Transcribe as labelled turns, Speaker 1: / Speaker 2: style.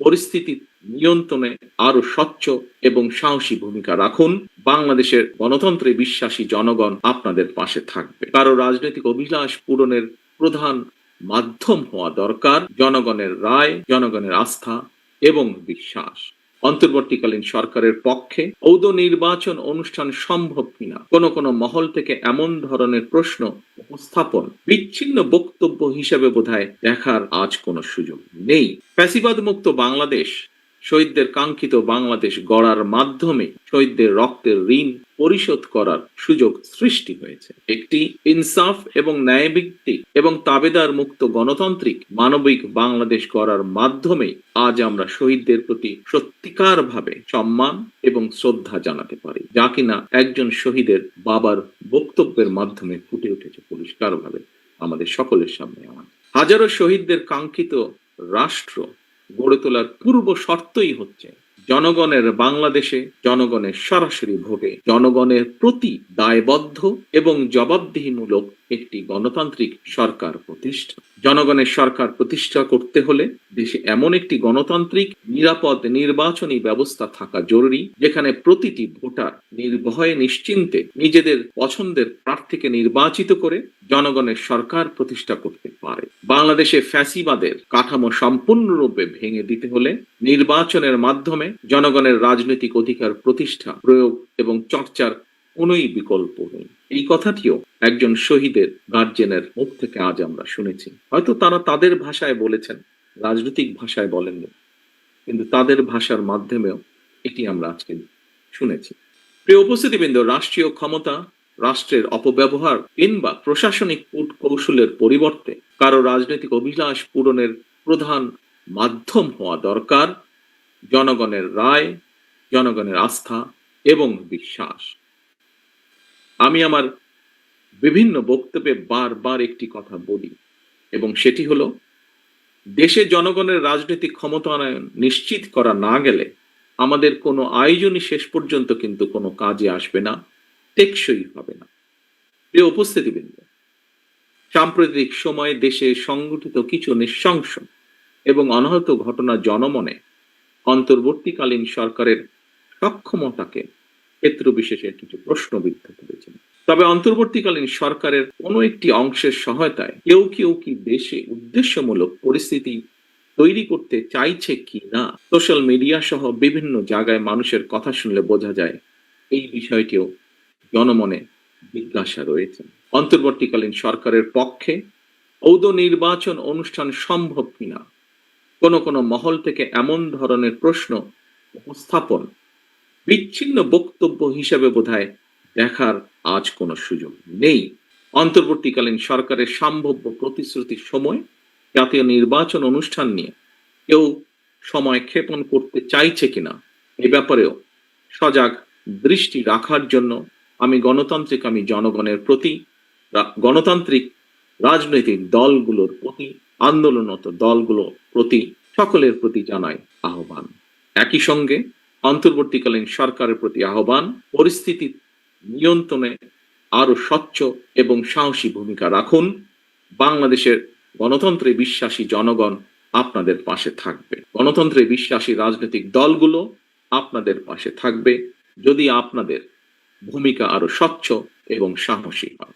Speaker 1: পরিস্থিতি নিয়ন্ত্রণে আরো স্বচ্ছ এবং সাহসী ভূমিকা রাখুন। বাংলাদেশের গণতন্ত্রে বিশ্বাসী জনগণ আপনাদের পাশে থাকবে। কারো রাজনৈতিক অভিলাষ পূরণের প্রধান মাধ্যম হওয়া দরকার জনগণের রায়, জনগণের আস্থা এবং বিশ্বাস। অন্তর্বর্তীকালীন সরকারের পক্ষে ঔদ নির্বাচন অনুষ্ঠান সম্ভব কিনা কোন মহল থেকে এমন ধরনের প্রশ্ন উপস্থাপন বিচ্ছিন্ন বক্তব্য হিসেবে বোধহয় দেখার আজ কোনো সুযোগ নেই। ফ্যাসিবাদ মুক্ত বাংলাদেশ, শহীদদের কাঙ্ক্ষিত বাংলাদেশ গড়ার মাধ্যমে শহীদদের রক্তের ঋণ পরিশোধ করার সুযোগ সৃষ্টি হয়েছে। একটি ইনসাফ এবং ন্যায়ভিত্তিক এবং তাবেদার মুক্ত গণতান্ত্রিক মানবিক বাংলাদেশ গড়ার মাধ্যমে আজ আমরা শহীদদের প্রতি সত্যিকার ভাবে সম্মান এবং শ্রদ্ধা জানাতে পারি, যা কিনা একজন শহীদের বাবার বক্তব্যের মাধ্যমে ফুটে উঠেছে পরিষ্কারভাবে আমাদের সকলের সামনে। হাজারো শহীদদের কাঙ্ক্ষিত রাষ্ট্র গড়ে তোলার পূর্ব শর্তই হচ্ছে জনগণের বাংলাদেশে জনগণের সরাসরি ভোটে জনগণের প্রতি দায়বদ্ধ এবং জবাবদিহিমূলক একটি গণতান্ত্রিক সরকার প্রতিষ্ঠা। জনগণের সরকার প্রতিষ্ঠা করতে হলে দেশে এমন একটি গণতান্ত্রিক নিরাপদ নির্বাচনী ব্যবস্থা থাকা জরুরি, যেখানে প্রতিটি ভোটার নির্ভয়ে নিশ্চিন্তে নিজেদের পছন্দের প্রার্থীকে নির্বাচিত করে জনগণের সরকার প্রতিষ্ঠা করতে পারে। বাংলাদেশে ফ্যাসিবাদের কাঠামো সম্পূর্ণরূপে ভেঙে দিতে হলে নির্বাচনের মাধ্যমে জনগণের রাজনৈতিক অধিকার প্রতিষ্ঠা, প্রয়োগ এবং চর্চার কোনোই বিকল্প নেই। এই কথাটিও একজন শহীদের গার্জেনের মুখ থেকে আজ আমরা শুনেছি। হয়তো তারা তাদের ভাষায় বলেছেন, রাজনৈতিক ভাষায় বলেননি, কিন্তু তাদের ভাষার মাধ্যমেও এটি আমরা আজকে শুনেছি। প্রিয় উপস্থিতিবৃন্দ, রাষ্ট্রীয় ক্ষমতা, রাষ্ট্রের অপব্যবহার কিংবা প্রশাসনিক কৌশলের পরিবর্তে কারো রাজনৈতিক অভিলাষ পূরণের প্রধান মাধ্যম হওয়া দরকার জনগণের রায়, জনগণের আস্থা এবং বিশ্বাস। আমি আমার বিভিন্ন বক্তব্যে বারবার একটি কথা বলি, এবং সেটি হলো, দেশে জনগণের রাজনৈতিক ক্ষমতায়ন নিশ্চিত করা না গেলে আমাদের কোনো আয়োজনই শেষ পর্যন্ত কিন্তু কোনো কাজে আসবে না, টেকসই হবে না। প্রিয় উপস্থিতিবৃন্দ, সাম্প্রতিক সময়ে দেশে সংঘটিত কিছু নৃশংস এবং অনাহত ঘটনা জনমনে অন্তর্বর্তীকালীন সরকারের সক্ষমতাকে ক্ষেত্র বিশেষে কিছু প্রশ্নবিদ্ধ করেছেন। তবে অন্তর্বর্তীকালীন সরকারের কোনো একটি অংশের সহায়তায় কেউ কি দেশে উদ্দেশ্যমূলক পরিস্থিতি তৈরি করতে চাইছে কি না, সোশ্যাল মিডিয়া সহ বিভিন্ন জায়গায় মানুষের কথা শুনলে বোঝা যায় এই বিষয়টিও জনমনে জিজ্ঞাসা রয়েছে। অন্তর্বর্তীকালীন সরকারের পক্ষে ঔদ নির্বাচন অনুষ্ঠান সম্ভব কিনা কোন মহল থেকে এমন ধরনের প্রশ্ন উপস্থাপন বিচ্ছিন্ন বক্তব্য হিসেবে বোধহয় দেখার আজ কোনো সুযোগ নেই। অন্তর্বর্তীকালীন সরকারের সম্ভাব্য প্রতিশ্রুতির সময় জাতীয় নির্বাচন অনুষ্ঠান নিয়ে কেউ সময় ক্ষেপণ করতে চাইছে কিনা এ ব্যাপারেও সজাগ দৃষ্টি রাখার জন্য আমি জনগণের প্রতি, গণতান্ত্রিক রাজনৈতিক দলগুলোর প্রতি, আন্দোলনরত দলগুলোর প্রতি, সকলের প্রতি জানাই আহ্বান। একই সঙ্গে অন্তর্বর্তীকালীন সরকারের প্রতি আহ্বান, পরিস্থিতি নিয়ন্ত্রণে আরো স্বচ্ছ এবং সাহসী ভূমিকা রাখুন। বাংলাদেশের গণতন্ত্রে বিশ্বাসী জনগণ আপনাদের পাশে থাকবে। গণতন্ত্রে বিশ্বাসী রাজনৈতিক দলগুলো আপনাদের পাশে থাকবে যদি আপনাদের ভূমিকা আরো স্বচ্ছ এবং সাহসী হয়।